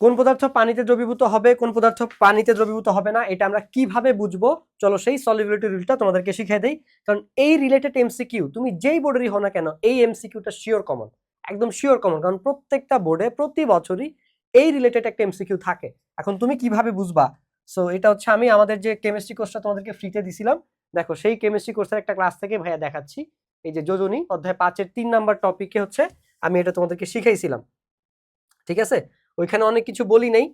কোন পদার্থ পানিতে দ্রবীভূত হবে, কোন পদার্থ পানিতে দ্রবীভূত হবে না, এটা আমরা কিভাবে বুঝবো? চলো সেই সলিবিলিটি রুলটা তোমাদেরকে শিখিয়ে দেই। কারণ এই রিলেটেড এমসিকিউ তুমি যেই বোর্ডেরই হও না কেন, এই এমসিকিউটা শিওর কমন, একদম শিওর কমন। কারণ প্রত্যেকটা বোর্ডে প্রতি বছরই এই রিলেটেড একটা এমসিকিউ থাকে। এখন তুমি কিভাবে বুঝবা? সো এটা হচ্ছে আমি আমাদের যে কেমিস্ট্রি কোর্সটা তোমাদেরকে ফ্রিতে দিছিলাম, দেখো সেই কেমিস্ট্রি কোর্সের একটা ক্লাস থেকে ভাইয়া দেখাচ্ছি। এই যে যোজনী অধ্যায় 5-এর 3 নাম্বার টপিকে হচ্ছে আমি এটা তোমাদেরকে শিখাইছিলাম, ঠিক আছে? ওইখানে অনেক কিছু বলি নাই,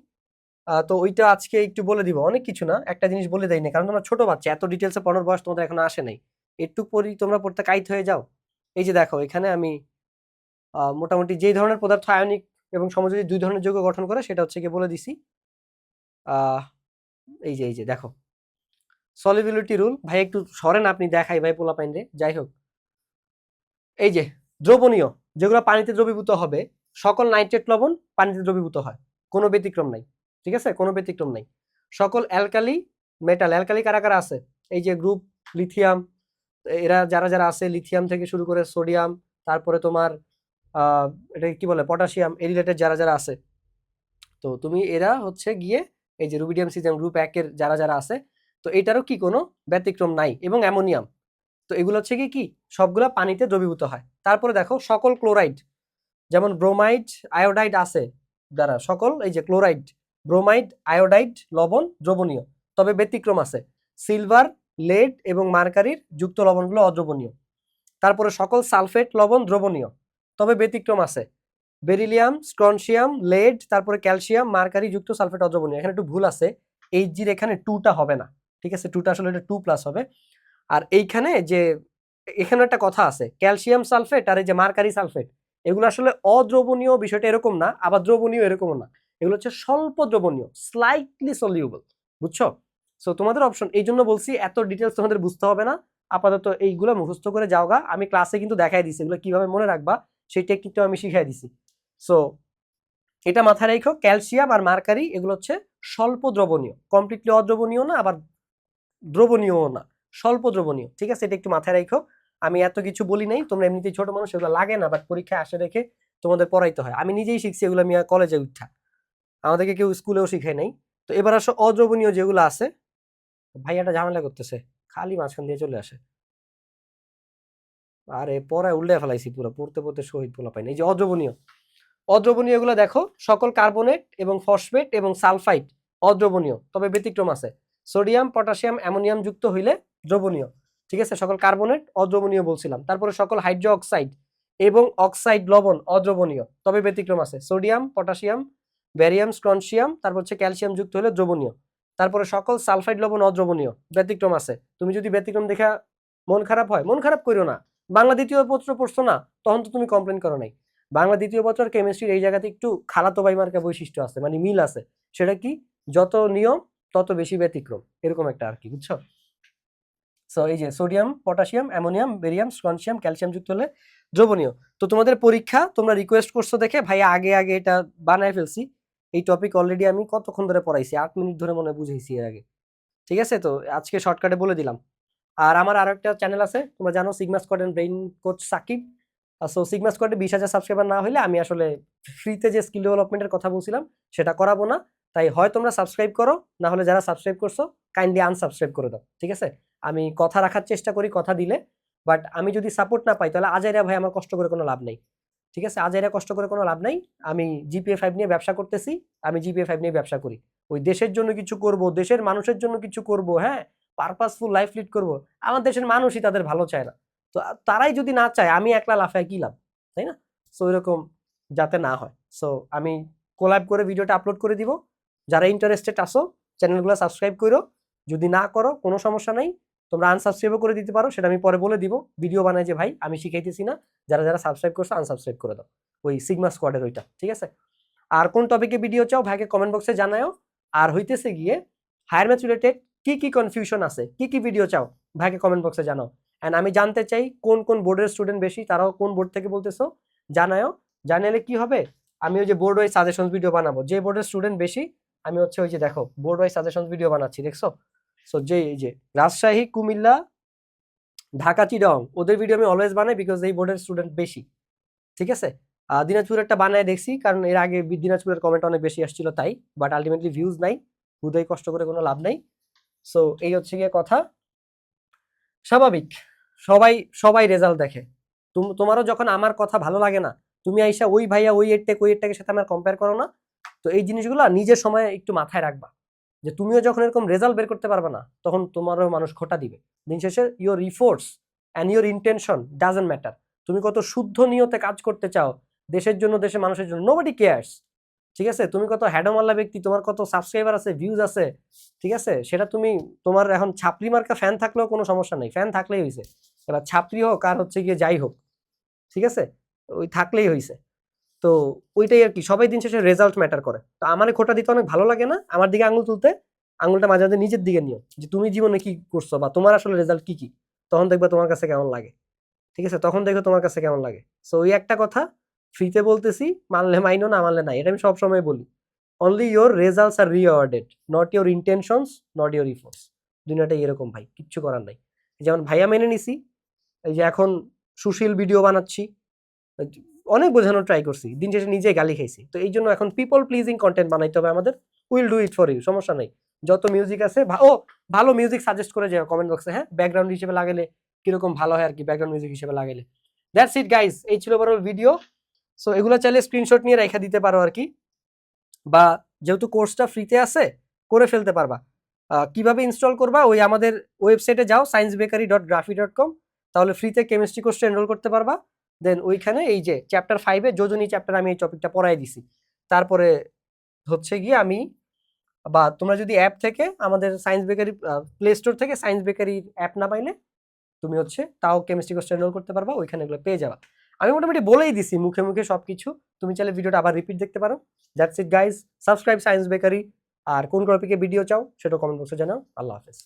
তো ওইটা আজকে একটু বলে দিব। অনেক কিছু না, একটা জিনিস বলে দেয় না, কারণ তোমরা ছোট বাচ্চা, এত ডিটেলসে পড়ার বয়স তোমাদের এখনো আসে নাই। একটু পরেই তোমরা পড়তে কাইত হয়ে যাও। এই যে দেখো এখানে আমি মোটামুটি যেই ধরনের পদার্থ আয়নিক এবং সমযোজী দুই ধরনের যৌগ গঠন করে সেটা হচ্ছে গিয়ে বলে দিছি। এই যে দেখো সলিবিলিটি রুল। ভাই একটু সরেন আপনি, দেখাই ভাই পোলা পাইন রে। যাই হোক, এই যে দ্রবণীয় যেগুলো পানিতে দ্রবীভূত হবে, সকল নাইট্রেট লবণ পানিতে দ্রবীভূত হয়, কোনো ব্যতিক্রম নাই, ঠিক আছে? কোনো ব্যতিক্রম নাই। সকল অ্যালকালি মেটাল, অ্যালকালি কারা কারা আছে? এই যে গ্রুপ লিথিয়াম, এরা যারা যারা আছে, লিথিয়াম থেকে শুরু করে সোডিয়াম, তারপরে তোমার এটা কি বলে পটাশিয়াম, এই রিলেটেড যারা যারা আছে, তো তুমি এরা হচ্ছে গিয়ে এই যে রুবিডিয়াম সিজিয়াম গ্রুপ 1-এর যারা যারা আছে, তো এটারও কি কোনো ব্যতিক্রম নাই। এবং অ্যামোনিয়াম, তো এগুলো হচ্ছে কি কি সবগুলা পানিতে দ্রবীভূত হয়। তারপরে দেখো সকল ক্লোরাইড, যেমন ব্রোমাইড আয়োডাইড আছে দ্বারা, সকল এই যে ক্লোরাইড ব্রোমাইড আয়োডাইড লবণ দ্রবণীয়, তবে ব্যতিক্রম আছে। সিলভার লেড এবং মার্কারির যুক্ত লবণগুলো অদ্রবণীয়। তারপরে সকল সালফেট লবণ দ্রবণীয়, তবে ব্যতিক্রম আছে। বেরিলিয়াম স্ট্রনশিয়াম লেড তারপরে ক্যালসিয়াম মার্কারি যুক্ত সালফেট অদ্রবণীয়। এখানে একটু ভুল আছে, এই জির এখানে টুটা হবে না, ঠিক আছে? টুটা আসলে এটা 2+ হবে। আর এইখানে যে এখানে একটা কথা আছে, ক্যালসিয়াম সালফেট আর এই যে মার্কারি সালফেট, এগুলো আসলে অদ্রবণীয়, বিষয়টা এরকম না, আবার দ্রবণীয় এরকমও না। এগুলো হচ্ছে স্বল্প দ্রবণীয়, স্লাইটলি সলিউবল, বুঝছো? সো তোমাদের অপশন, এই জন্য বলছি এত ডিটেলস তোমাদের বুঝতে হবে না, আপাতত এইগুলো মুখস্থ করে যাওগা। আমি ক্লাসে কিন্তু দেখাই দিছি এগুলো কিভাবে মনে রাখবা, সেই টেকনিকটাও আমি শিখাই দিছি। সো এটা মাথায় রেখো, ক্যালসিয়াম আর মার্কারি এগুলো হচ্ছে স্বল্প দ্রবণীয়, কমপ্লিটলি অদ্রবণীয় না, আবার দ্রবণীয়ও না, স্বল্প দ্রবণীয়, ঠিক আছে? এটা একটু মাথায় রাখো। আমি এত কিছু বলি নাই, তোমরা এমনিতেই ছোট মানুষ, এগুলো লাগে না, বাট পরীক্ষায় আসে রেখে তোমাদের পড়াইতে হয়। আমি নিজেই শিখছি এগুলো, আমি কলেজে উঠা, আমাদেরকে কেউ স্কুলেও শিখাই নাই। তো এবার আসো অদ্রবণীয় যেগুলো আছে। ভাইয়াটা ঝামেলা করতেছে, খালি মাঝখান দিয়ে চলে আসে। আরে পড়ায় উল্টে ফেলাইছি পুরো, পড়তে পড়তে শহীদ পোলা পাইনি। এই যে অদ্রবণীয়, অদ্রবণীয় এগুলো দেখো, সকল কার্বনেট এবং ফসফেট এবং সালফাইড অদ্রবণীয়, তবে ব্যতিক্রম আছে। সোডিয়াম পটাশিয়াম অ্যামোনিয়াম যুক্ত হইলে দ্রবণীয়, ঠিক আছে? সকল কার্বনেট অদ্রবণীয় বলছিলাম। তারপরে সকল হাইড্রো অক্সাইড এবং অক্সাইড লবণ অদ্রবণীয়, তবে ব্যতিক্রম আছে। সোডিয়াম পটাশিয়াম ব্যারিয়াম স্ট্রনশিয়াম তারপর হচ্ছে ক্যালসিয়াম যুক্ত হলে দ্রবণীয়। তারপরে সকল সালফাইড লবণ অদ্রবণীয়, ব্যতিক্রম আছে। তুমি যদি ব্যতিক্রম দেখা মন খারাপ হয়, মন খারাপ করো না, বাংলা দ্বিতীয় পত্র পড়ছো না, তখন তো তুমি কমপ্লেন করো নাই। বাংলা দ্বিতীয় বছর কেমিস্ট্রির এই জায়গাতে একটু খালাতো ভাই মার্কা বৈশিষ্ট্য আছে, মানে মিল আছে। সেটা কি? যত নিয়ম তত বেশি ব্যতিক্রম, এরকম একটা আর কি, বুঝছো? সো এই যে sodium potassium ammonium barium strontium calcium যুক্ত হলে দ্রবণীয়। তো তোমাদের পরীক্ষা, তোমরা রিকোয়েস্ট করছো দেখে ভাইয়া আগে আগে এটা বানায় ফেলছি। এই টপিক অলরেডি আমি কতক্ষণ ধরে পড়াইছি, 8 মিনিট ধরে মনে হয় বুঝাইছি এর আগে, ঠিক আছে? তো আজকে শর্টকাটে বলে দিলাম। আর আমার আরো একটা চ্যানেল আছে, তোমরা জানো, sigma squad and brain coach Sakib. So sigma স্কোয়াডে 20,000 সাবস্ক্রাইবার না হলে আমি আসলে ফ্রিতে যে স্কিল ডেভেলপমেন্টের কথা বলছিলাম সেটা করাবো না। তাই হয় তোমরা সাবস্ক্রাইব করো, না হলে যারা সাবস্ক্রাইব করছো কাইন্ডলি আনসাবস্ক্রাইব করে দাও, ঠিক আছে? আমি কথা রাখার চেষ্টা করি, কথা দিলে, বাট আমি যদি সাপোর্ট না পাই তাহলে আজাইরা ভাই আমার কষ্ট করে কোনো লাভ নেই, ঠিক আছে? আজাইরা কষ্ট করে কোনো লাভ নাই। আমি জিপিএ 5 নিয়ে ব্যবসা করতেছি, আমি জিপিএ 5 নিয়ে ব্যবসা করি। ওই দেশের জন্য কিছু করব, দেশের মানুষের জন্য কিছু করব, হ্যাঁ, পারপাসফুল লাইফ লিড করব। আমার দেশের মানুষই তাদের ভালো চায় না, তো তারাই যদি না চায় আমি একলা লাফায় কি লাভ, তাই না? সো এরকম যাতে না হয়, সো আমি কোলাব করে ভিডিওটা আপলোড করে দিব। যারা ইন্টারেস্টেড আসো চ্যানেলগুলো সাবস্ক্রাইব করো, যদি না করো কোনো সমস্যা নাই, তোমরা আনসাবস্ক্রাইবও করে দিতে পারো, সেটা আমি পরে বলে দিব। ভিডিও বানাই যে ভাই আমি শিখাইতেছি না, যারা যারা সাবস্ক্রাইব করছো আনসাবস্ক্রাইব করে দাও, ওই সিগমা স্কোয়াডের ওইটা, ঠিক আছে? আর কোন টপিকে ভিডিও চাও ভাইকে কমেন্ট বক্সে জানাও। আর হইতেছে গিয়ে হায়ার ম্যাথ রিলেটেড কি কি কনফিউশন আছে, কি কি ভিডিও চাও ভাইকে কমেন্ট বক্সে জানাও। এন্ড আমি জানতে চাই কোন কোন বোর্ডের স্টুডেন্ট বেশি, তারাও কোন বোর্ড থেকে বলতেছো জানাও। জানালে কি হবে, আমি ওই যে বোর্ড ওয়াইজ সাজেশন ভিডিও বানাবো, যে বোর্ডের স্টুডেন্ট বেশি আমি হচ্ছে ওই যে দেখো বোর্ড ওয়াইজ সাজেশন ভিডিও বানাচ্ছি, দেখছো? সো যে এই যে রাজশাহী কুমিল্লা ঢাকা চিটাগং ওদের ভিডিও আমি অলওয়েজ বানাই, বিকজ এই বোর্ডের স্টুডেন্ট বেশি, ঠিক আছে? দিনাজপুর একটা বানায় দেখছি, কারণ এর আগে দিনাজপুরের কমেন্ট অনেক বেশি আসছিল তাই, বাট আলটিমেটলি ভিউজ নাই, হুদাই কষ্ট করে কোনো লাভ নাই। সো এই হচ্ছে গিয়ে কথা। স্বাভাবিক, সবাই সবাই রেজাল্ট দেখে। তোমারও যখন আমার কথা ভালো লাগে না, তুমি আইসা ওই ভাইয়া ওই এরটাকের সাথে আমার কম্পেয়ার করো না। তো এই জিনিসগুলো নিজের সময় একটু মাথায় রাখবা, যে তুমিও যখন এরকম রেজাল্ট বের করতে পারবে না, তখন তোমারও মানুষ খোটা দিবে। দিন শেষে your efforts and your intention doesn't matter. তুমি কত শুদ্ধ নিয়তে কাজ করতে চাও দেশের জন্য, দেশের মানুষের জন্য, নোবডি কেয়ার্স। ঠিক আছে, তুমি কত হ্যাডোমাল্লা ব্যক্তি, তোমার কত সাবস্ক্রাইবার আছে, ভিউজ আছে, ঠিক আছে, সেটা তুমি, তোমার এখন ছাপরি মার্কা ফ্যান থাকলেও কোনো সমস্যা নেই, ফ্যান থাকলেই হয়েছে। এবার ছাপরি হোক আর হচ্ছে গিয়ে যাই হোক, ঠিক আছে, ওই থাকলেই হয়েছে। তো ওইটাই আর কি, সবাই দিন শেষে রেজাল্ট ম্যাটার করে। তো আমার খোটা দিতে অনেক ভালো লাগে না, আমার দিকে আঙুল তুলতে, আঙুলটা মাঝে মাঝে নিজের দিকে নিও, যে তুমি জীবনে কি করছো বা তোমার আসলে রেজাল্ট কি কি, তখন দেখবে তোমার কাছে কেমন লাগে। ঠিক আছে, তখন দেখো তোমার কাছে কেমন লাগে। সো ওই একটা কথা ফ্রিতে বলতেছি, মানলে মাইনো, না মানলে নাই, এটা আমি সবসময় বলি। Only your results are rewarded, not your intentions, not your efforts. দুনিয়াটাই এরকম ভাই, কিচ্ছু করার নাই। যেমন ভাইয়া মেনে নিছি, এই যে এখন সুশীল ভিডিও বানাচ্ছি, অনেক বোঝানোর ট্রাই করছি, দিন শেষে নিজে গালি খাইছি। তো এই জন্য এখন পিপল প্লিজিং কন্টেন্ট বানাইতে হবে আমাদের। Will do it for you, সমস্যা নাই। যত মিউজিক আছে, ও ভালো মিউজিক সাজেস্ট করে যাও কমেন্ট বক্সে, হ্যাঁ, ব্যাকগ্রাউন্ড হিসেবে লাগালে কিরকম ভালো হয় আর কি, ব্যাকগ্রাউন্ড মিউজিক হিসেবে লাগাইলে। দ্যাটস ইট গাইস, এই ছিল বড় ভিডিও। সো এগুলো চাইলে স্ক্রিনশট নিয়ে রেখে দিতে পারো আর কি, বা যেহেতু কোর্সটা ফ্রিতে আছে করে ফেলতে পারবা। কিভাবে ইনস্টল করবা, ওই আমাদের ওয়েবসাইটে যাও sciencebakery.graphy.com, তাহলে ফ্রিতে কেমিস্ট্রি কোর্সটা এনরোল করতে পারবা। দেন ওইখানে এই যে চ্যাপ্টার 5-এ যোজনী চ্যাপ্টার আমি এই টপিকটা পড়াই দিছি। তারপরে হচ্ছে গিয়ে আমি, বা তোমরা যদি অ্যাপ থেকে আমাদের সায়েন্স বেকারি প্লে স্টোর থেকে সায়েন্স বেকারির অ্যাপ না পাইলে তুমি হচ্ছে তাও কেমিস্ট্রি কোর্সটা এনরোল করতে পারবা, ওইখানে এগুলো পেয়ে যাবা। আমি মোটামুটি বলেই দিছি মুখে মুখে সবকিছু, তুমি চাইলে ভিডিওটা আবার রিপিট দেখতে পারো। That's it guys, subscribe science bakery. আর কোন টপিকে ভিডিও চাও সেটা কমেন্ট বক্সে জানাও। আল্লাহ হাফেজ।